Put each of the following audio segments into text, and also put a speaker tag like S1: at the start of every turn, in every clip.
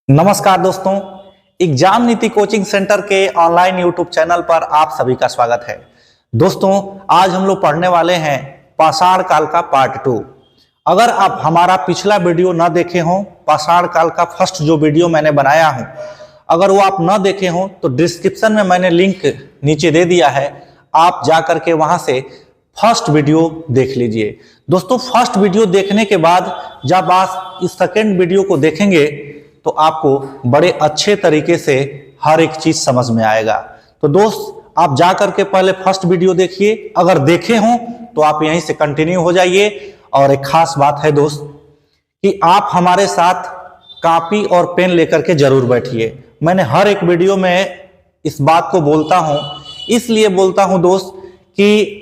S1: नमस्कार दोस्तों, एग्जाम नीति कोचिंग सेंटर के ऑनलाइन यूट्यूब चैनल पर आप सभी का स्वागत है। दोस्तों, आज हम लोग पढ़ने वाले हैं पाषाण काल का पार्ट 2। अगर आप हमारा पिछला वीडियो न देखे हों, पाषाण काल का फर्स्ट जो वीडियो मैंने बनाया हूं, अगर वो आप न देखे हों तो डिस्क्रिप्शन में मैंने लिंक नीचे दे दिया है, आप जा करके वहां से फर्स्ट वीडियो देख लीजिए। दोस्तों, फर्स्ट वीडियो देखने के बाद जब आप इस सेकेंड वीडियो को देखेंगे तो आपको बड़े अच्छे तरीके से हर एक चीज समझ में आएगा। तो दोस्त, आप जा करके पहले फर्स्ट वीडियो देखिए, अगर देखे हों तो आप यहीं से कंटिन्यू हो जाइए। और एक खास बात है दोस्त कि आप हमारे साथ कॉपी और पेन लेकर के जरूर बैठिए। मैंने हर एक वीडियो में इस बात को बोलता हूं, इसलिए बोलता हूं दोस्त कि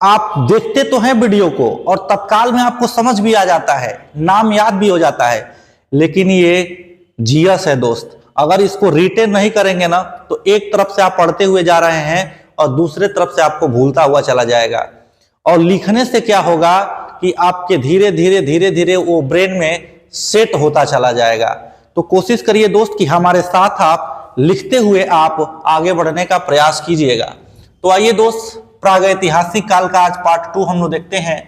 S1: आप देखते तो हैं वीडियो को और तत्काल में आपको समझ भी आ जाता है, नाम याद भी हो जाता है, लेकिन ये जीएस है दोस्त। अगर इसको रिटेन नहीं करेंगे ना तो एक तरफ से आप पढ़ते हुए जा रहे हैं और दूसरे तरफ से आपको भूलता हुआ चला जाएगा। और लिखने से क्या होगा कि आपके धीरे धीरे वो ब्रेन में सेट होता चला जाएगा। तो कोशिश करिए दोस्त कि हमारे साथ आप लिखते हुए आप आगे बढ़ने का प्रयास कीजिएगा। तो आइए दोस्त, प्रागैतिहासिक काल का आज पार्ट 2 हम लोग देखते हैं।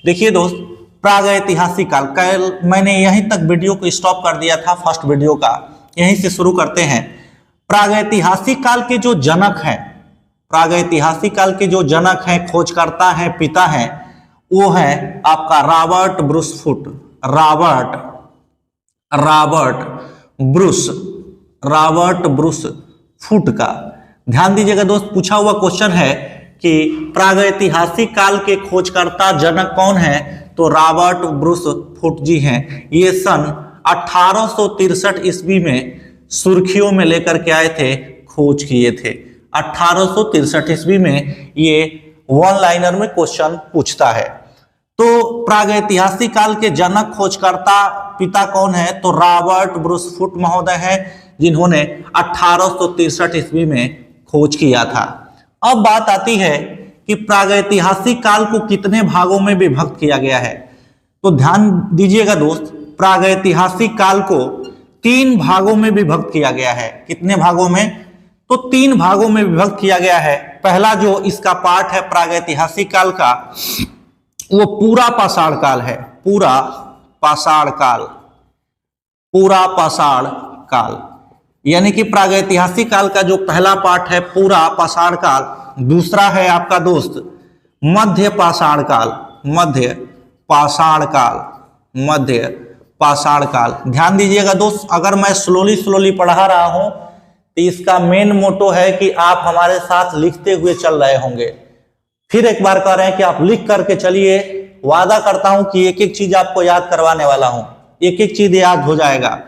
S1: देखिए दोस्त, प्रागैतिहासिक काल, कल मैंने यहीं तक वीडियो को स्टॉप कर दिया था, फर्स्ट वीडियो का, यहीं से शुरू करते हैं। प्रागैतिहासिक काल के जो जनक हैं, प्रागैतिहासिक काल के जो जनक हैं, खोजकर्ता हैं, पिता हैं, वो हैं आपका रॉबर्ट ब्रूसफुट। रॉबर्ट ब्रूसफुट का ध्यान दीजिएगा दोस्त। पूछा हुआ क्वेश्चन है कि प्रागैतिहासिक काल के खोजकर्ता जनक कौन है, तो रॉबर्ट ब्रूसफुट जी हैं। ये सन 1863 ईस्वी में सुर्खियों में लेकर के आए थे, खोज किए थे। 1863 ईस्वी में ये वन लाइनर में क्वेश्चन पूछता है। तो प्रागैतिहासिक काल के जनक खोजकर्ता पिता कौन है, तो रॉबर्ट ब्रूसफुट महोदय हैं, जिन्होंने 1863 ईस्वी में खोज किया था। अब बात आती है कि प्रागैतिहासिक काल को कितने भागों में विभक्त किया गया है। तो ध्यान दीजिएगा दोस्त, प्रागैतिहासिक काल को 3 भागों में विभक्त किया गया है। कितने भागों में, तो 3 भागों में विभक्त किया गया है। पहला जो इसका पार्ट है प्रागैतिहासिक काल का, वो पूरा पाषाण काल है। पूरा पाषाण काल यानी कि प्रागैतिहासिक काल का जो पहला पार्ट है पूरा पाषाण काल। दूसरा है आपका दोस्त मध्य पाषाण काल। ध्यान दीजिएगा दोस्त, अगर मैं स्लोली पढ़ा रहा हूं तो इसका मेन मोटो है कि आप हमारे साथ लिखते हुए चल रहे होंगे। फिर एक बार कह रहे हैं कि आप लिख करके चलिए। वादा करता हूं कि एक एक चीज आपको याद करवाने वाला हूं, एक एक चीज याद हो जाएगा।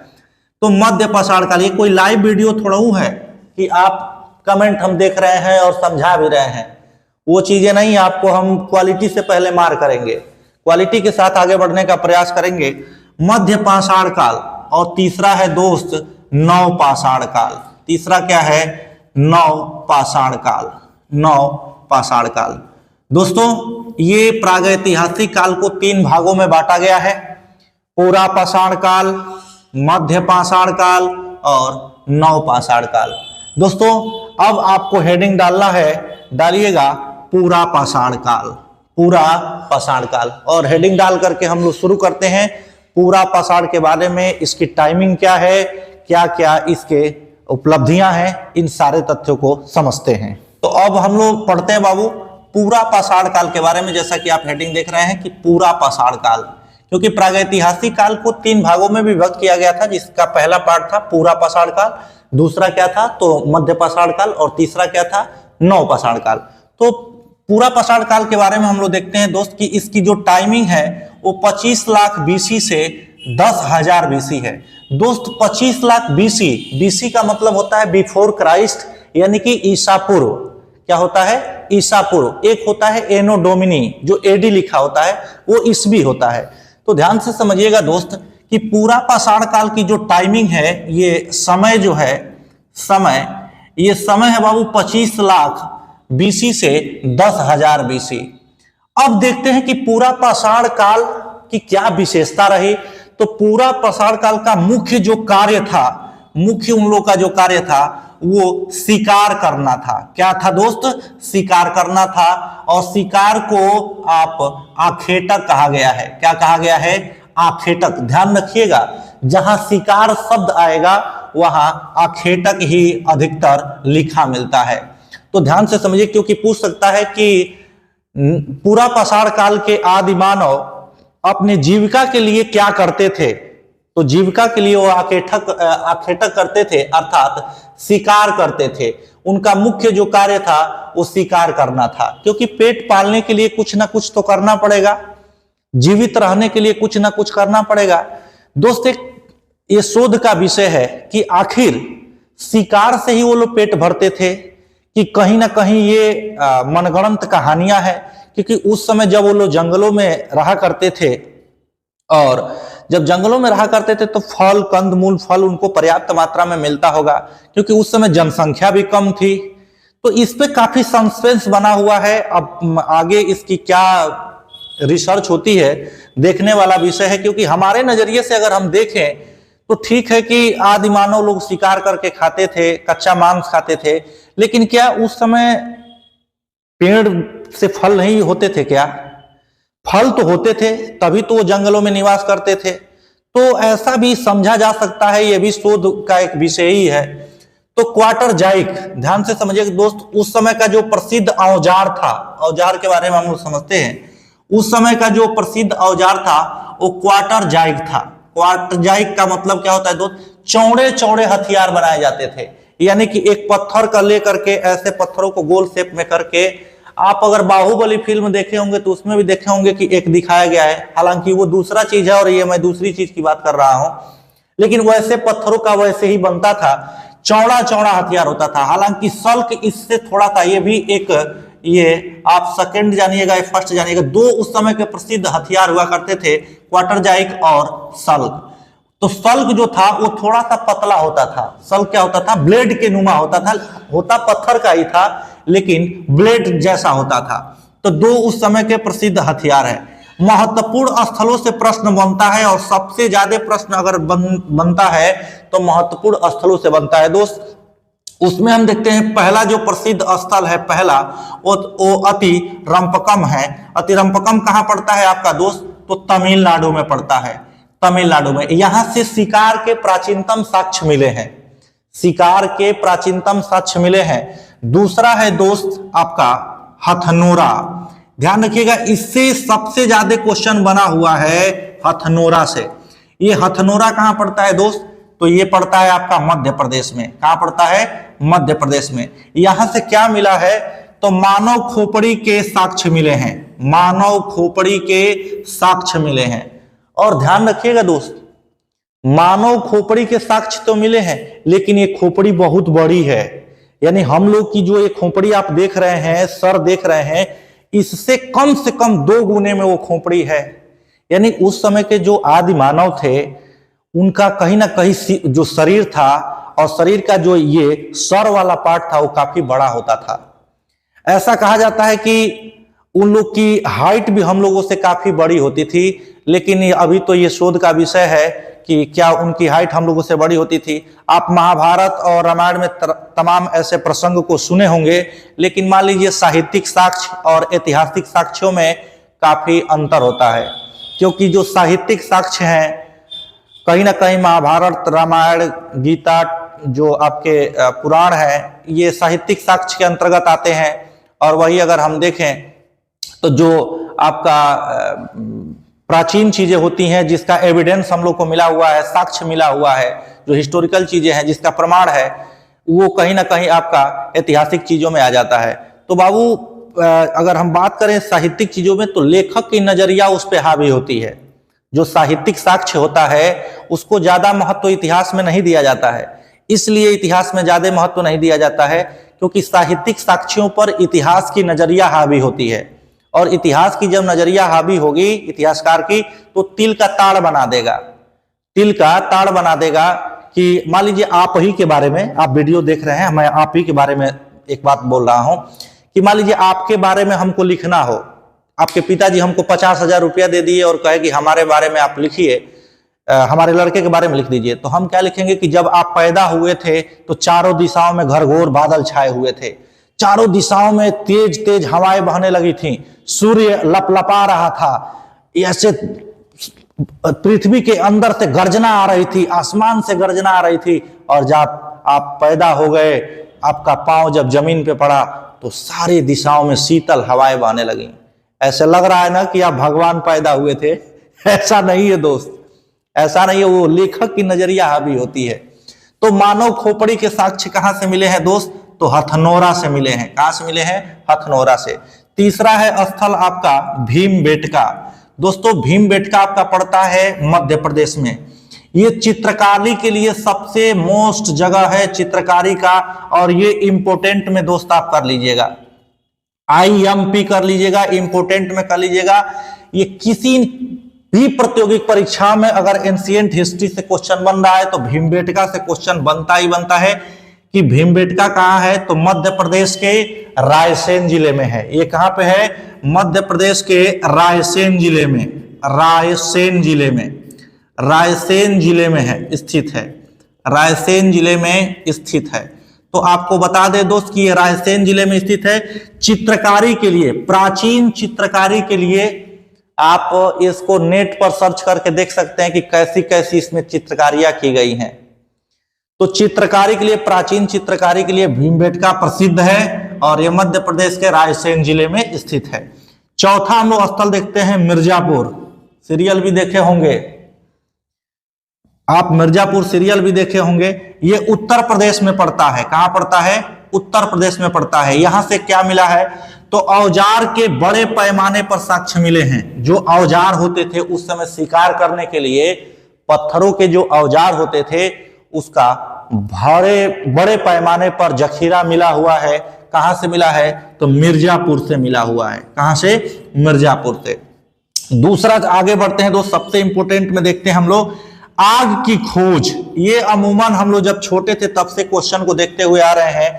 S1: तो मध्य पाषाण काल, ये कोई लाइव वीडियो थोड़ा है कि आप कमेंट हम देख रहे हैं और समझा भी रहे हैं, वो चीजें नहीं। आपको हम क्वालिटी से पहले मार करेंगे, क्वालिटी के साथ आगे बढ़ने का प्रयास करेंगे। मध्य पाषाण काल, और तीसरा है दोस्त नव पाषाण काल। तीसरा क्या है, नव पाषाण काल। दोस्तों, ये प्रागैतिहासिक काल को 3 भागों में बांटा गया है, पूरा पाषाण काल, मध्य पाषाण काल और नव पाषाण काल। दोस्तों, अब आपको हेडिंग डालना है, डालिएगा पूरा पाषाण काल। और हेडिंग डाल करके हम लोग शुरू करते हैं पूरा पाषाण के बारे में। इसकी टाइमिंग क्या है, क्या क्या इसके उपलब्धियां हैं, इन सारे तथ्यों को समझते हैं। तो अब हम लोग पढ़ते हैं बाबू पूरा पाषाण काल के बारे में। जैसा कि आप हेडिंग देख रहे हैं कि पूरा पाषाण काल, क्योंकि प्रागैतिहासिक काल को 3 भागों में विभक्त किया गया था, जिसका पहला पार्ट था पूरा पाषाण काल, दूसरा क्या था तो मध्य पाषाण काल, और तीसरा क्या था नव पाषाण काल। तो पूरा पाषाण काल के बारे में हम लोग देखते हैं दोस्त कि इसकी जो टाइमिंग है वो 25 लाख बीसी से 10,000 बीसी है। दोस्त, 25 लाख बीसी का मतलब होता है बिफोर क्राइस्ट, यानी कि ईसा पूर्व। क्या होता है, ईसा पूर्व। एक होता है एनो डोमिनी, जो एडी लिखा होता है, वो ईसवी होता है। तो ध्यान से समझिएगा दोस्त कि पूरा पाषाण काल की जो टाइमिंग है, ये समय जो है, ये समय है बाबू 25 लाख बीसी से 10,000 बीसी। अब देखते हैं कि पूरा पाषाण काल की क्या विशेषता रही। तो पूरा पाषाण काल का मुख्य जो कार्य था, मुख्य उन लोगों का जो कार्य था वो शिकार करना था। क्या था दोस्त? शिकार करना था। और शिकार को आप आखेटक कहा गया है। क्या कहा गया है? आखेटक। ध्यान रखिएगा, जहां शिकार शब्द आएगा वहां आखेटक ही अधिकतर लिखा मिलता है। तो ध्यान से समझिए, क्योंकि पूछ सकता है कि पूरा पाषाण काल के आदि मानव अपने जीविका के लिए क्या करते थे। तो जीविका के लिए वो आखेटक करते थे, अर्थात शिकार करते थे। उनका मुख्य जो कार्य था वो शिकार करना था, क्योंकि पेट पालने के लिए कुछ ना कुछ तो करना पड़ेगा, जीवित रहने के लिए कुछ ना कुछ करना पड़ेगा। दोस्त, ये शोध का विषय है कि आखिर शिकार से ही वो लोग पेट भरते थे कि कहीं ना कहीं ये मनगढ़ंत कहानियां हैं। क्योंकि उस समय जब वो लोग जंगलों में रहा करते थे, और जब जंगलों में रहा करते थे तो फल, कंद मूल, फल उनको पर्याप्त मात्रा में मिलता होगा, क्योंकि उस समय जनसंख्या भी कम थी। तो इस पे काफी सस्पेंस बना हुआ है। अब आगे इसकी क्या रिसर्च होती है देखने वाला विषय है, क्योंकि हमारे नजरिए से अगर हम देखें तो ठीक है कि आदि मानव लोग शिकार करके खाते थे, कच्चा मांस खाते थे, लेकिन क्या उस समय पेड़ से फल नहीं होते थे? क्या फल तो होते थे, तभी तो वो जंगलों में निवास करते थे। तो ऐसा भी समझा जा सकता है, ये भी शोध का एक विषय ही है। तो क्वार्टर जाइक, ध्यान से समझिए दोस्त, उस समय का जो प्रसिद्ध औजार था, औजार के बारे में हम लोग समझते हैं, उस समय का जो प्रसिद्ध औजार था वो क्वार्टर जाइक था। क्वार्टर जाइक का मतलब क्या होता है दोस्त? चौड़े चौड़े हथियार बनाए जाते थे, यानी कि एक पत्थर का लेकर के, ऐसे पत्थरों को गोल शेप में करके, आप अगर बाहुबली फिल्म देखे होंगे तो उसमें भी देखे होंगे कि एक दिखाया गया है, हालांकि वो दूसरा चीज है और ये मैं दूसरी चीज की बात कर रहा हूं, लेकिन वैसे पत्थरों का वैसे ही बनता था, चौड़ा चौड़ा हथियार होता था। हालांकि सल्क इससे थोड़ा था, ये भी एक, ये आप सेकंड जानिएगा या फर्स्ट जानिएगा, दो उस समय के प्रसिद्ध हथियार हुआ करते थे, क्वार्टर जाइक और सल्क। तो सल्क जो था वो थोड़ा सा पतला होता था, सल्क क्या होता था? ब्लेड के नुमा होता था, होता पत्थर का ही था लेकिन ब्लेड जैसा होता था। तो दो उस समय के प्रसिद्ध हथियार है। महत्वपूर्ण स्थलों से प्रश्न बनता है, और सबसे ज्यादा प्रश्न अगर बनता है तो महत्वपूर्ण स्थलों से बनता है दोस्त। उसमें हम देखते हैं पहला जो प्रसिद्ध स्थल है, पहला वो अति रंपकम है। अति रंपकम कहां पड़ता है आपका दोस्त? तो तमिलनाडु में पड़ता है, तमिलनाडु में। यहां से शिकार के प्राचीनतम साक्ष्य मिले हैं, शिकार के प्राचीनतम साक्ष्य मिले हैं। दूसरा है दोस्त आपका हथनोरा। ध्यान रखिएगा, इससे सबसे ज्यादा क्वेश्चन बना हुआ है हथनोरा से। ये हथनोरा कहां पड़ता है दोस्त? तो ये पड़ता है आपका मध्य प्रदेश में। कहां पड़ता है? मध्य प्रदेश में। यहां से क्या मिला है? तो मानव खोपड़ी के साक्ष्य मिले हैं, मानव खोपड़ी के साक्ष्य मिले हैं। और ध्यान रखिएगा दोस्त, मानव खोपड़ी के साक्ष्य तो मिले हैं, लेकिन ये खोपड़ी बहुत बड़ी है। यानी हम लोग की जो ये खोपड़ी आप देख रहे हैं, सर देख रहे हैं, इससे कम से कम 2 गुने में वो खोपड़ी है। यानी उस समय के जो आदि मानव थे, उनका कहीं ना कहीं जो शरीर था, और शरीर का जो ये सर वाला पार्ट था वो काफी बड़ा होता था। ऐसा कहा जाता है कि उन लोग की हाइट भी हम लोगों से काफी बड़ी होती थी, लेकिन अभी तो ये शोध का विषय है कि क्या उनकी हाइट हम लोगों से बड़ी होती थी। आप महाभारत और रामायण में तमाम ऐसे प्रसंग को सुने होंगे, लेकिन मान लीजिए साहित्यिक साक्ष्य और ऐतिहासिक साक्ष्यों में काफी अंतर होता है, क्योंकि जो साहित्यिक साक्ष्य हैं कहीं ना कहीं महाभारत, रामायण, गीता, जो आपके पुराण है, ये साहित्यिक साक्ष्य के अंतर्गत आते हैं। और वही अगर हम देखें तो जो आपका प्राचीन चीजें होती हैं, जिसका एविडेंस हम लोग को मिला हुआ है, साक्ष्य मिला हुआ है, जो हिस्टोरिकल चीजें हैं, जिसका प्रमाण है, वो कहीं ना कहीं आपका ऐतिहासिक चीजों में आ जाता है। तो बाबू अगर हम बात करें साहित्यिक चीजों में, तो लेखक की नजरिया उस पर हावी होती है। जो साहित्यिक साक्ष्य होता है उसको ज्यादा महत्व इतिहास में नहीं दिया जाता है। इसलिए इतिहास में ज्यादा महत्व नहीं दिया जाता है, क्योंकि साहित्यिक साक्ष्यों पर इतिहास की नजरिया हावी होती है। और इतिहास की जब नजरिया हावी होगी इतिहासकार की, तो तिल का ताड़ बना देगा, तिल का ताड़ बना देगा। कि मान लीजिए आप ही के बारे में, आप वीडियो देख रहे हैं, मैं आप ही के बारे में एक बात बोल रहा हूं कि मान लीजिए आपके बारे में हमको लिखना हो, आपके पिताजी हमको 50,000 रुपया दे दिए और कहे कि हमारे बारे में आप लिखिए, हमारे लड़के के बारे में लिख दीजिए। तो हम क्या लिखेंगे कि जब आप पैदा हुए थे तो चारों दिशाओं में घनघोर बादल छाए हुए थे, चारों दिशाओं में तेज तेज हवाएं बहने लगी थी, सूर्य लपलपा रहा था, ऐसे पृथ्वी के अंदर से गर्जना आ रही थी, आसमान से गर्जना आ रही थी, और जब आप पैदा हो गए, आपका पांव जब जमीन पे पड़ा तो सारी दिशाओं में शीतल हवाएं बहने लगी। ऐसे लग रहा है ना कि आप भगवान पैदा हुए थे। ऐसा नहीं है दोस्त, ऐसा नहीं है, वो लेखक की नजरिया हावी होती है। तो मानव खोपड़ी के साक्ष्य कहां से मिले हैं दोस्त? तो हथनोरा से मिले हैं। कहां से मिले हैं? हथनोरा से। तीसरा है स्थल आपका भीमबेटका। दोस्तों भीमबेटका आपका पड़ता है मध्य प्रदेश में। ये चित्रकारी के लिए सबसे मोस्ट जगह है चित्रकारी का, और ये इंपोर्टेंट में दोस्त आप कर लीजिएगा, IMP कर लीजिएगा, इंपोर्टेंट में कर लीजिएगा। ये किसी भी प्रतियोगिक परीक्षा में अगर एंशिएंट हिस्ट्री से क्वेश्चन बन रहा है तो भीमबेटका से क्वेश्चन बनता ही बनता है कि भीमबेटका कहां है? तो मध्य प्रदेश के रायसेन जिले में है। ये कहां पे है? मध्य प्रदेश के रायसेन जिले में, रायसेन जिले में, रायसेन जिले में है, स्थित है, रायसेन जिले में स्थित है। तो आपको बता दे दोस्त कि ये रायसेन जिले में स्थित है। चित्रकारी के लिए, प्राचीन चित्रकारी के लिए आप इसको नेट पर सर्च करके देख सकते हैं कि कैसी कैसी इसमें चित्रकारियां की गई हैं। तो चित्रकारी के लिए, प्राचीन चित्रकारी के लिए भीमबेटका प्रसिद्ध है, और ये मध्य प्रदेश के रायसेन जिले में स्थित है। चौथा हम लोग स्थल देखते हैं मिर्जापुर। सीरियल भी देखे होंगे आप, मिर्जापुर सीरियल भी देखे होंगे। ये उत्तर प्रदेश में पड़ता है। कहां पड़ता है? उत्तर प्रदेश में पड़ता है। यहां से क्या मिला है? तो औजार के बड़े पैमाने पर साक्ष्य मिले हैं। जो औजार होते थे उस समय शिकार करने के लिए, पत्थरों के जो औजार होते थे उसका बड़े पैमाने पर जखीरा मिला हुआ है। कहां से मिला है? तो मिर्जापुर से मिला हुआ है। कहां से? मिर्जापुर से। दूसरा आगे बढ़ते हैं दोस्त, सबसे इंपोर्टेंट में देखते हैं हम लोग आग की खोज। ये अमूमन हम लोग जब छोटे थे तब से क्वेश्चन को देखते हुए आ रहे हैं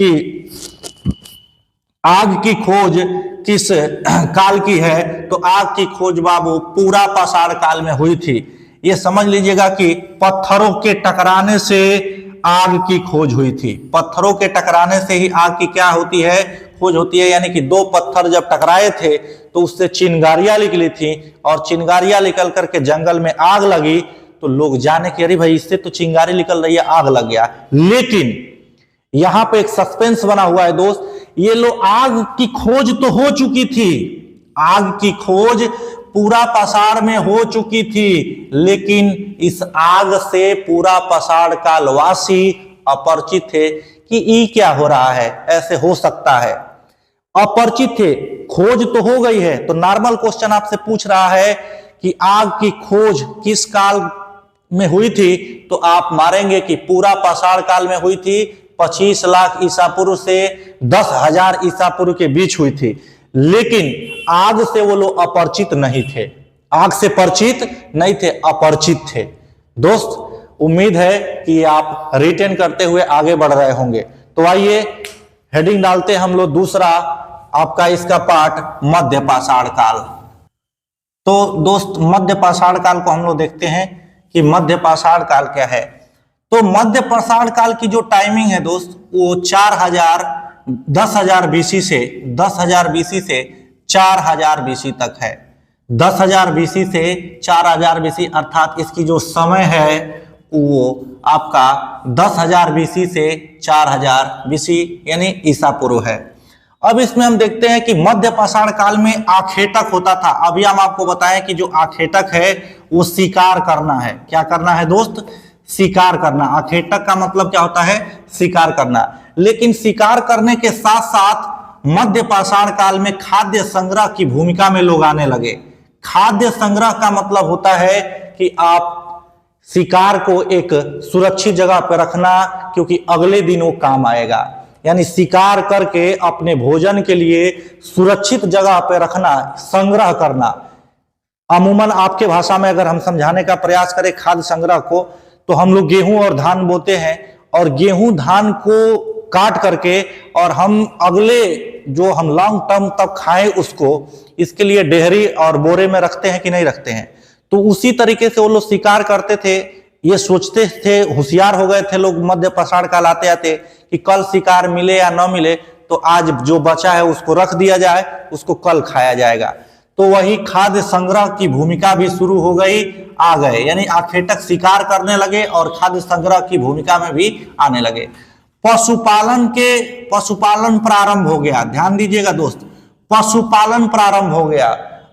S1: कि आग की खोज किस काल की है? तो आग की खोज बाबू पूरा पाषाण काल में हुई थी। ये समझ लीजिएगा कि पत्थरों के टकराने से आग की खोज हुई थी। पत्थरों के टकराने से ही आग की क्या होती है? खोज होती है। यानी कि दो पत्थर जब टकराए थे तो उससे चिंगारियां निकली थी, और चिंगारियां निकल करके जंगल में आग लगी तो लोग जाने कि अरे भाई इससे तो चिंगारी निकल रही है, आग लग गया। लेकिन यहां पे एक सस्पेंस बना हुआ है दोस्त, ये लो आग की खोज तो हो चुकी थी, आग की खोज पूरा पाषाण में हो चुकी थी, लेकिन इस आग से पूरा पाषाण कालवासी अपरिचित थे कि ये क्या हो रहा है, ऐसे हो सकता है, अपरिचित थे। खोज तो हो गई है, तो नॉर्मल क्वेश्चन आपसे पूछ रहा है कि आग की खोज किस काल में हुई थी, तो आप मारेंगे कि पूरा पाषाण काल में हुई थी। 25 लाख ईसा पूर्व से 10,000 ईसा पूर्व के बीच हुई थी। लेकिन आग से वो लोग अपरिचित नहीं थे, आग से परिचित नहीं थे, अपरिचित थे। दोस्त उम्मीद है कि आप रिटेन करते हुए आगे बढ़ रहे होंगे। तो आइए हेडिंग डालते हैं हम लोग दूसरा आपका इसका पार्ट, मध्य पाषाण काल। तो दोस्त मध्य पाषाण काल को हम लोग देखते हैं कि मध्य पाषाण काल क्या है। तो मध्य पाषाण काल की जो टाइमिंग है दोस्त, वो 10,000 BC से 4,000 BC तक है। 10,000 BC से 4,000 BC, अर्थात इसकी जो समय है वो आपका 10,000 BC से 4,000 BC यानी ईसा पूर्व है। अब इसमें हम देखते हैं कि मध्य पाषाण काल में आखेटक होता था। अभी हम आपको बताएं कि जो आखेटक है वो शिकार करना है। क्या करना है दोस्त? शिकार करना। आखेटक का मतलब क्या होता है? शिकार करना। लेकिन शिकार करने के साथ साथ मध्य पाषाण काल में खाद्य संग्रह की भूमिका में लोग आने लगे। खाद्य संग्रह का मतलब होता है कि आप शिकार को एक सुरक्षित जगह पर रखना, क्योंकि अगले दिन वो काम आएगा। यानी शिकार करके अपने भोजन के लिए सुरक्षित जगह पर रखना, संग्रह करना। अमूमन आपके भाषा में अगर हम समझाने का प्रयास करें खाद्य संग्रह को, तो हम लोग गेहूं और धान बोते हैं, और गेहूं धान को काट करके और हम अगले जो हम लॉन्ग टर्म तक खाएं उसको, इसके लिए डेहरी और बोरे में रखते हैं कि नहीं रखते हैं। तो उसी तरीके से वो लोग शिकार करते थे। ये सोचते थे, होशियार हो गए थे लोग मध्य पाषाण काल आते आते कि कल शिकार मिले या न मिले तो आज जो बचा है उसको रख दिया जाए, उसको कल खाया जाएगा। तो वही खाद्य संग्रह की भूमिका भी शुरू हो गई, आ गए, यानी आखेटक शिकार करने लगे और खाद्य संग्रह की भूमिका में भी आने लगे। पशुपालन प्रारंभ हो गया। ध्यान दीजिएगा दोस्त, पशुपालन प्रारंभ हो गया।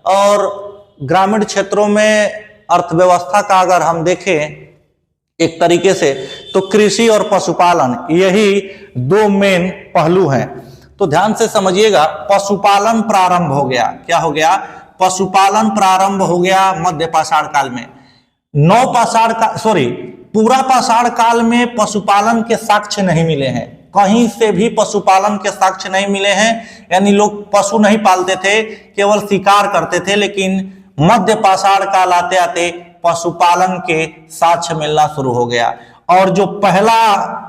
S1: और ग्रामीण क्षेत्रों में अर्थव्यवस्था का अगर हम देखें एक तरीके से, तो कृषि और पशुपालन यही दो मेन पहलू हैं। तो ध्यान से समझिएगा, पशुपालन प्रारंभ हो गया। क्या हो गया? पशुपालन प्रारंभ हो गया मध्य पाषाण काल में। पूरा पाषाण काल में पशुपालन के साक्ष्य नहीं मिले हैं, कहीं से भी पशुपालन के साक्ष्य नहीं मिले हैं। यानी लोग पशु नहीं पालते थे, केवल शिकार करते थे। लेकिन मध्य पाषाण काल आते आते पशुपालन के साक्ष्य मिलना शुरू हो गया। और जो पहला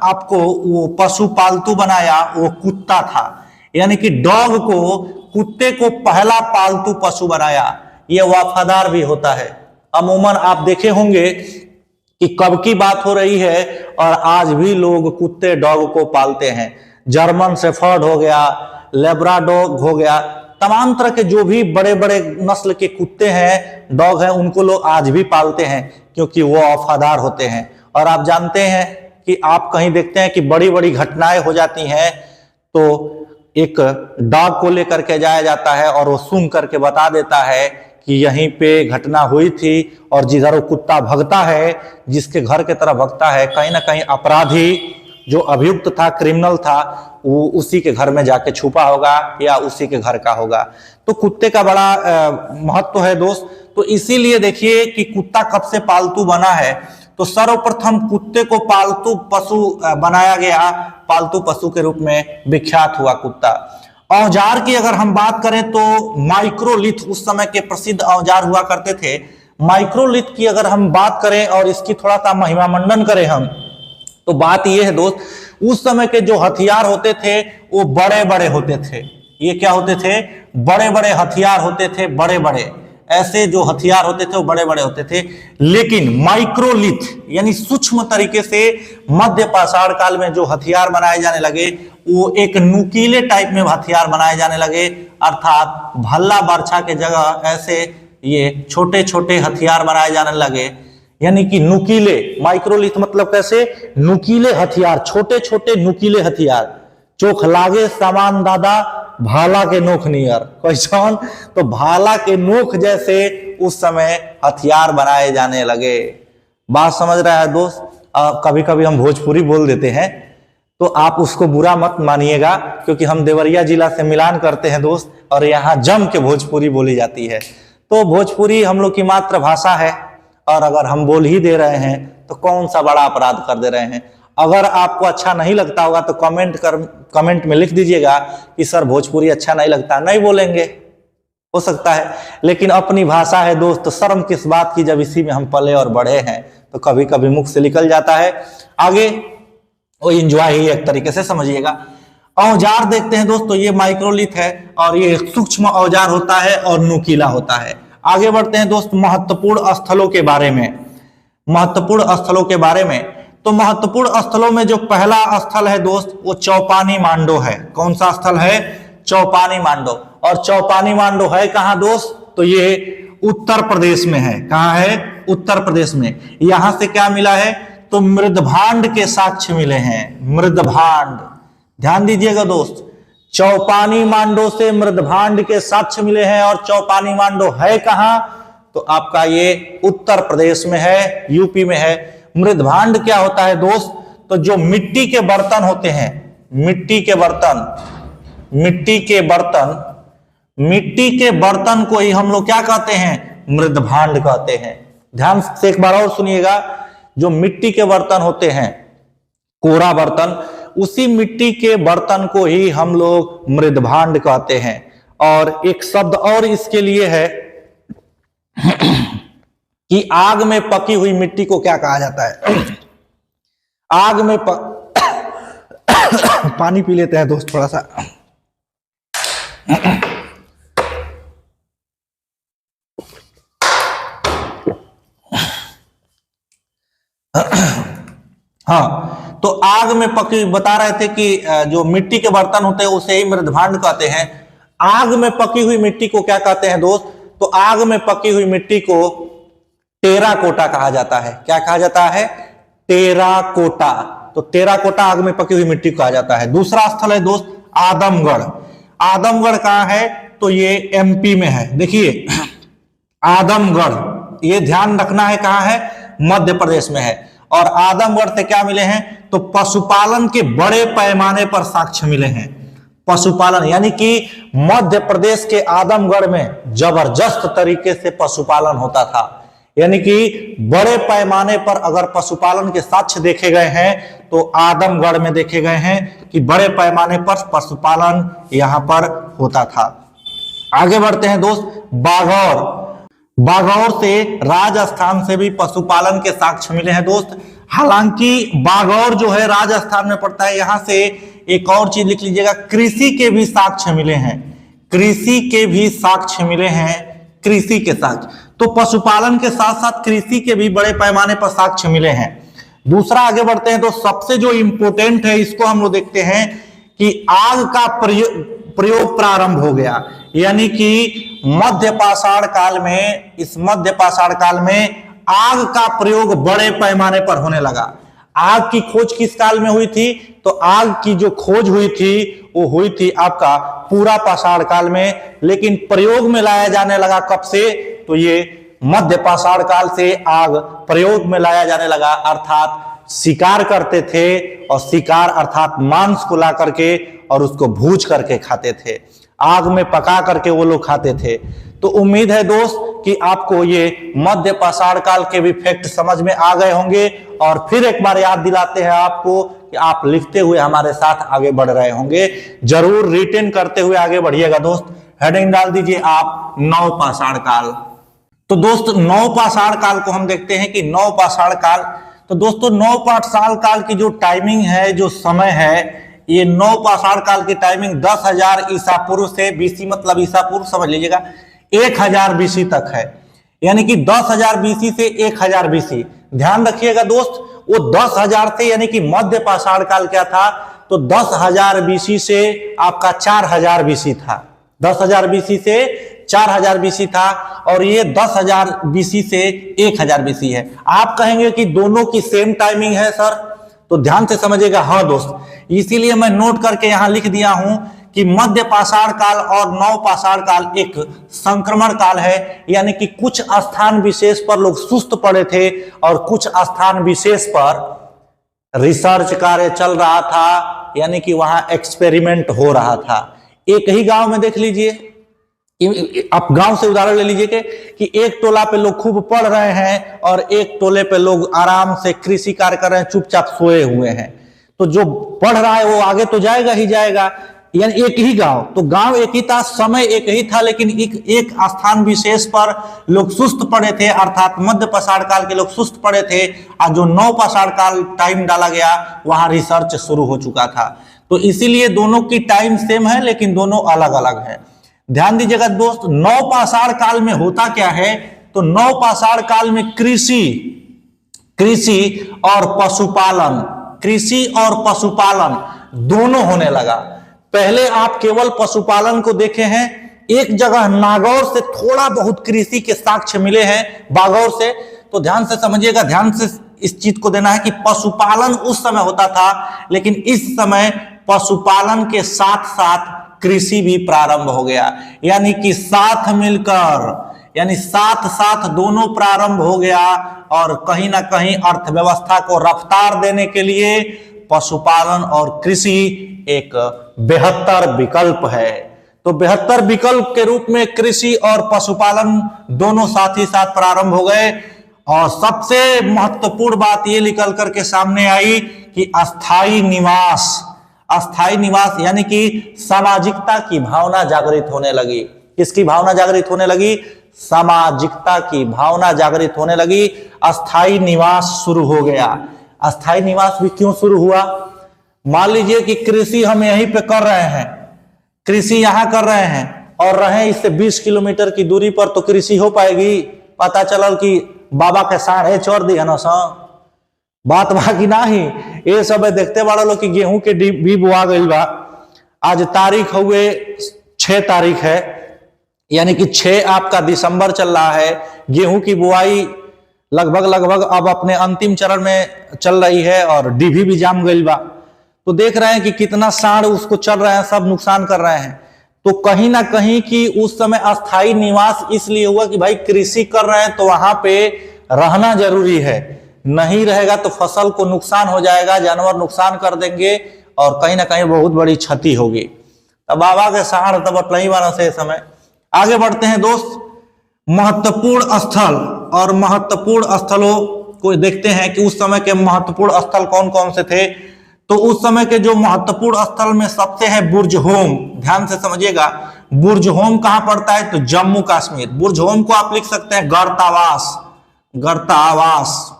S1: आपको वो पशु पालतू बनाया वो कुत्ता था, यानी कि डॉग को, कुत्ते को पहला पालतू पशु बनाया। ये वफादार भी होता है। अमूमन आप देखे होंगे कि कब की बात हो रही है और आज भी लोग कुत्ते डॉग को पालते हैं। जर्मन शेफर्ड हो गया, लेब्राडोग हो गया, तमाम तरह के जो भी बड़े बड़े नस्ल के कुत्ते हैं, डॉग हैं, उनको लोग आज भी पालते हैं क्योंकि वो वफादार होते हैं। और आप जानते हैं कि आप कहीं देखते हैं कि बड़ी बड़ी घटनाएं हो जाती हैं तो एक डॉग को लेकर के जाया जाता है और वो सूंघ करके बता देता है कि यहीं पे घटना हुई थी। और जिधर वो कुत्ता भगता है, जिसके घर के तरफ भगता है, कहीं ना कहीं अपराधी जो अभियुक्त था, क्रिमिनल था, वो उसी के घर में जाके छुपा होगा या उसी के घर का होगा। तो कुत्ते का बड़ा महत्व है दोस्त। तो इसीलिए देखिए कि कुत्ता कब से पालतू बना है। तो सर्वप्रथम कुत्ते को पालतू पशु बनाया गया, पालतू पशु के रूप में विख्यात हुआ कुत्ता। औजार की अगर हम बात करें तो माइक्रोलिथ उस समय के प्रसिद्ध औजार हुआ करते थे। माइक्रोलिथ की अगर हम बात करें और इसकी थोड़ा सा महिमा मंडन करें हम, तो बात यह है दोस्त, उस समय के जो हथियार होते थे वो बड़े बड़े होते थे। ये क्या होते थे? बड़े बड़े हथियार होते थे, बड़े बड़े ऐसे जो हथियार होते थे वो बड़े बड़े होते थे। लेकिन माइक्रोलिथ यानी सूक्ष्म तरीके से मध्य पाषाण काल में जो हथियार बनाए जाने लगे वो एक नुकीले टाइप में हथियार बनाए जाने लगे। अर्थात भल्ला बर्छा के जगह ऐसे ये छोटे छोटे हथियार बनाए जाने लगे, यानी कि नुकीले। माइक्रोलिथ मतलब कैसे? नुकीले हथियार, छोटे छोटे नुकीले हथियार। चोख लागे सामान दादा भाला के नोख नियर, कैसन? तो भाला के नोख जैसे उस समय हथियार बनाए जाने लगे। बात समझ रहा है दोस्त? कभी कभी हम भोजपुरी बोल देते हैं तो आप उसको बुरा मत मानिएगा, क्योंकि हम देवरिया जिला से मिलान करते हैं दोस्त, और यहाँ जम के भोजपुरी बोली जाती है। तो भोजपुरी हम लोग की मातृभाषा है और अगर हम बोल ही दे रहे हैं तो कौन सा बड़ा अपराध कर दे रहे हैं। अगर आपको अच्छा नहीं लगता होगा तो कमेंट में लिख दीजिएगा कि सर भोजपुरी अच्छा नहीं लगता, नहीं बोलेंगे, हो सकता है। लेकिन अपनी भाषा है दोस्त, तो शर्म किस बात की जब इसी में हम पले और बढ़े हैं। तो कभी कभी मुख से निकल जाता है, आगे वो एंजॉय ही एक तरीके से समझिएगा। औजार देखते हैं दोस्तों, ये माइक्रोलिथ है और ये सूक्ष्म औजार होता है और नुकीला होता है। आगे बढ़ते हैं दोस्त महत्वपूर्ण स्थलों के बारे में। महत्वपूर्ण स्थलों के बारे में, तो महत्वपूर्ण स्थलों में जो पहला स्थल है दोस्त वो चौपानी मांडो है। कौन सा स्थल है? चौपानी मांडो। और चौपानी मांडो है कहां दोस्त? तो ये उत्तर प्रदेश में है। कहां है? उत्तर प्रदेश में। यहां से क्या मिला है? तो मृदभांड के साक्ष्य मिले हैं। मृदभांड, ध्यान दीजिएगा दोस्त, चौपानी मांडो से मृदभांड के साक्ष्य मिले हैं। और चौपानी मांडो है कहां? तो आपका ये उत्तर प्रदेश में है, यूपी में है। मृदभांड क्या होता है दोस्त? तो जो मिट्टी के बर्तन होते हैं, मिट्टी के बर्तन को ही हम लोग क्या कहते हैं? मृदभांड कहते हैं। ध्यान से एक बार और सुनिएगा, जो मिट्टी के बर्तन होते हैं, कोरा बर्तन, उसी मिट्टी के बर्तन को ही हम लोग मृदभांड कहते हैं। और एक शब्द और इसके लिए है कि आग में पकी हुई मिट्टी को क्या कहा जाता है? आग में पानी पी लेते हैं दोस्त थोड़ा सा। हाँ, तो आग में पकी, बता रहे थे कि जो मिट्टी के बर्तन होते हैं उसे ही मृदभांड कहते हैं। आग में पकी हुई मिट्टी को क्या कहते हैं दोस्त? तो आग में पकी हुई मिट्टी को टेराकोटा कहा जाता है। क्या कहा जाता है? टेराकोटा। तो टेराकोटा आग में पकी हुई मिट्टी को कहा जाता है। दूसरा स्थल है दोस्त आदमगढ़। आदमगढ़ कहाँ है? तो ये एमपी में है। देखिए आदमगढ़, ये ध्यान रखना है कहाँ है? मध्य प्रदेश में है। और आदमगढ़ से क्या मिले हैं? तो पशुपालन के बड़े पैमाने पर साक्ष्य मिले हैं। पशुपालन यानी कि मध्य प्रदेश के आदमगढ़ में जबरदस्त तरीके से पशुपालन होता था। यानी कि बड़े पैमाने पर अगर पशुपालन के साक्ष्य देखे गए हैं तो आदमगढ़ में देखे गए हैं कि बड़े पैमाने पर पशुपालन यहां पर होता था। आगे बढ़ते हैं दोस्त बागौर। बागौर से राजस्थान से भी पशुपालन के साक्ष्य मिले हैं दोस्त। हालांकि बागौर जो है राजस्थान में पड़ता है। यहां से एक और चीज लिख लीजिएगा, कृषि के भी साक्ष्य मिले हैं। कृषि के भी साक्ष्य मिले हैं, कृषि के साक्ष्य। तो पशुपालन के साथ साथ कृषि के भी बड़े पैमाने पर साक्ष्य मिले हैं। दूसरा आगे बढ़ते हैं तो सबसे जो इंपोर्टेंट है इसको हम लोग देखते हैं कि आग का प्रयोग प्रारंभ हो गया। यानी कि मध्य पाषाण काल में, इस मध्य पाषाण काल में आग का प्रयोग बड़े पैमाने पर होने लगा। आग की खोज किस काल में हुई थी? तो आग की जो खोज हुई थी वो हुई थी आपका पूरा पाषाण काल में, लेकिन प्रयोग में लाया जाने लगा कब से? तो ये मध्य पाषाण काल से आग प्रयोग में लाया जाने लगा। अर्थात शिकार करते थे और शिकार अर्थात मांस को ला करके और उसको भूज करके खाते थे। आग में पका करके वो लोग खाते थे। तो उम्मीद है दोस्त कि आपको ये मध्य पाषाण काल के भी फैक्ट समझ में आ गए होंगे। और फिर एक बार याद दिलाते हैं आपको कि आप लिखते हुए हमारे साथ आगे बढ़ रहे होंगे। जरूर रिटेन करते हुए आगे बढ़िएगा दोस्त। हेडिंग डाल दीजिए आप नव पाषाण काल। तो दोस्त नव पाषाण काल को हम देखते हैं कि नव पाषाण काल, तो दोस्तों नव पाषाण काल की जो टाइमिंग है, जो समय है, ये नव पाषाण काल की टाइमिंग 10,000 ईसा पूर्व से, बीसी मतलब ईसा पूर्व समझ लीजिएगा, 1000 बीसी तक है। यानी कि 10,000 बीसी से 1000 बीसी। ध्यान रखिएगा दोस्त, वो 10,000 से, यानी कि मध्य पाषाण काल क्या था? तो 10,000 बीसी से आपका 4000 बीसी था। 10,000 बीसी से 4000 बीसी था और ये 10,000 बीसी से 1000 बीसी है। आप कहेंगे कि दोनों की सेम टाइमिंग है सर, तो ध्यान से समझिएगा। हाँ दोस्त, इसीलिए मैं नोट करके यहां लिख दिया हूं कि मध्य पाषाण काल और नव पाषाण काल एक संक्रमण काल है। यानी कि कुछ स्थान विशेष पर लोग सुस्त पड़े थे और कुछ स्थान विशेष पर रिसर्च कार्य चल रहा था, यानी कि वहां एक्सपेरिमेंट हो रहा था। एक ही गांव में देख लीजिए, आप गांव से उदाहरण ले लीजिए कि एक टोला पे लोग खूब पढ़ रहे हैं और एक टोले पे लोग आराम से कृषि कार्य कर रहे हैं, चुपचाप सोए हुए हैं। तो जो पढ़ रहा है वो आगे तो जाएगा ही जाएगा। यानी एक ही गांव, तो गांव एक ही था, समय एक ही था, लेकिन एक स्थान विशेष पर लोग सुस्त पड़े थे, अर्थात मध्य पाषाण काल के लोग सुस्त पड़े थे। और जो नव पाषाण काल टाइम डाला गया वहां रिसर्च शुरू हो चुका था। तो इसीलिए दोनों की टाइम सेम है लेकिन दोनों अलग अलग है। ध्यान दीजिएगा दोस्त, नव पाषाण काल में होता क्या है? तो नव पाषाण काल में कृषि और पशुपालन, कृषि और पशुपालन दोनों होने लगा। पहले आप केवल पशुपालन को देखे हैं, एक जगह नागौर से थोड़ा बहुत कृषि के साक्ष्य मिले हैं, बागौर से। तो ध्यान से समझिएगा, ध्यान से इस चीज को देना है कि पशुपालन उस समय होता था, लेकिन इस समय पशुपालन के साथ साथ कृषि भी प्रारंभ हो गया। यानी कि साथ मिलकर, यानी साथ साथ दोनों प्रारंभ हो गया। और कहीं ना कहीं अर्थव्यवस्था को रफ्तार देने के लिए पशुपालन और कृषि एक बेहतर विकल्प है। तो बेहतर विकल्प के रूप में कृषि और पशुपालन दोनों साथ ही साथ प्रारंभ हो गए। और सबसे महत्वपूर्ण बात यह निकल करके सामने आई कि अस्थाई निवास, अस्थाई निवास यानी कि सामाजिकता की भावना जागृत होने लगी। किसकी भावना जागृत होने लगी? सामाजिकता की भावना जागृत होने लगी। अस्थाई निवास शुरू हो गया। अस्थाई निवास भी क्यों शुरू हुआ? मान लीजिए कि कृषि हम यहीं पे कर रहे हैं, कृषि यहां कर रहे हैं और रहे इससे 20 किलोमीटर की दूरी पर, तो कृषि हो पाएगी? पता चलल कि बाबा के साढ़े छोड़ दी है ना, बात बाकी ना ही ये सब देखते बड़ा लोग कि गेहूं के भी बुआ गई बा। आज तारीख हुए 6 तारीख है, यानी कि 6 आपका दिसंबर चल रहा है। गेहूं की बुआई लगभग अब अपने अंतिम चरण में चल रही है और डिभी भी जाम गई बा। तो देख रहे हैं कि कितना साढ़ उसको चल रहे हैं, सब नुकसान कर रहे हैं। तो कहीं ना कहीं कि उस समय अस्थाई निवास इसलिए हुआ कि भाई कृषि कर रहे हैं तो वहां पे रहना जरूरी है, नहीं रहेगा तो फसल को नुकसान हो जाएगा, जानवर नुकसान कर देंगे और कहीं ना कहीं बहुत बड़ी क्षति होगी। तब बाबा के साढ़ तब अटलही वाला से समय आगे बढ़ते हैं दोस्त। महत्वपूर्ण स्थल और महत्वपूर्ण स्थलों को देखते हैं कि उस समय के महत्वपूर्ण स्थल कौन कौन से थे। तो उस समय के जो महत्वपूर्ण स्थल में सबसे है बुर्ज होम। ध्यान से समझिएगा, बुर्ज होम कहां पड़ता है तो जम्मू कश्मीर। बुर्ज होम को आप लिख सकते हैं गर्तावास। गर्तावास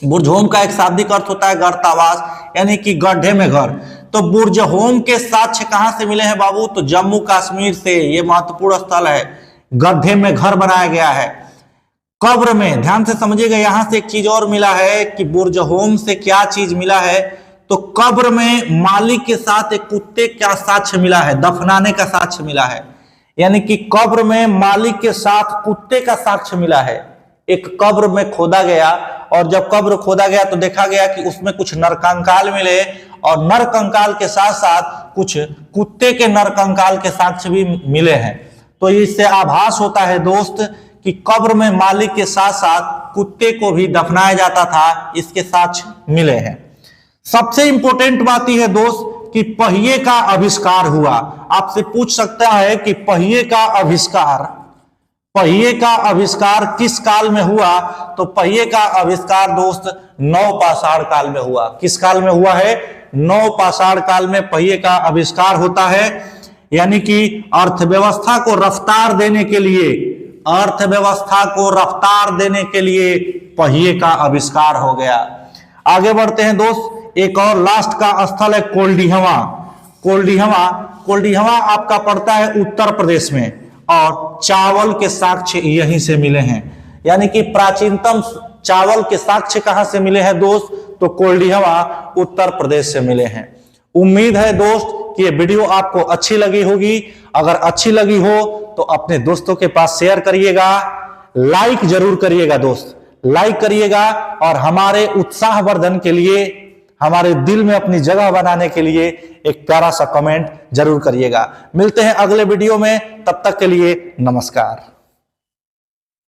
S1: बुर्ज होम का एक शाब्दिक अर्थ होता है गर्तावास, यानी कि गड्ढे में घर। तो बुर्ज होम के साक्ष्य कहां से मिले हैं बाबू तो जम्मू कश्मीर से। ये महत्वपूर्ण स्थल है, गड्ढे में घर बनाया गया है। कब्र में ध्यान से समझिएगा, यहां से एक चीज और मिला है कि बुर्ज होम से क्या चीज मिला है तो कब्र में मालिक के साथ एक कुत्ते का साक्ष्य मिला है, दफनाने का साक्ष्य मिला है। यानी कि कब्र में मालिक के साथ कुत्ते का साक्ष्य मिला है। एक कब्र में खोदा गया और जब कब्र खोदा गया तो देखा गया कि उसमें कुछ नरकंकाल मिले और नरकंकाल के साथ साथ कुछ कुत्ते के नरकंकाल के साक्ष्य भी मिले हैं। तो इससे आभास होता है दोस्त कि कब्र में मालिक के साथ साथ कुत्ते को भी दफनाया जाता था, इसके साक्ष्य मिले हैं। सबसे इंपॉर्टेंट बात यह है दोस्त कि पहिए का आविष्कार हुआ। आपसे पूछ सकता है कि पहिए का आविष्कार किस काल में हुआ तो पहिए का आविष्कार दोस्त नवपाषाण काल में हुआ। किस काल में हुआ है नवपाषाण काल में पहिए का आविष्कार होता है। यानी कि अर्थव्यवस्था को रफ्तार देने के लिए पहिए का आविष्कार हो गया। आगे बढ़ते हैं दोस्त, एक और लास्ट का स्थल है कोल्डिहवा। कोल्डिहवा आपका पड़ता है उत्तर प्रदेश में और चावल के साक्ष्य यहीं से मिले हैं। यानी कि प्राचीनतम चावल के साक्ष्य कहां से मिले हैं दोस्त तो कोल्डिहवा उत्तर प्रदेश से मिले हैं। उम्मीद है दोस्त कि ये वीडियो आपको अच्छी लगी होगी। अगर अच्छी लगी हो तो अपने दोस्तों के पास शेयर करिएगा, लाइक जरूर करिएगा दोस्त, लाइक करिएगा और हमारे उत्साहवर्धन के लिए, हमारे दिल में अपनी जगह बनाने के लिए एक प्यारा सा कमेंट जरूर करिएगा। मिलते हैं अगले वीडियो में, तब तक के लिए नमस्कार।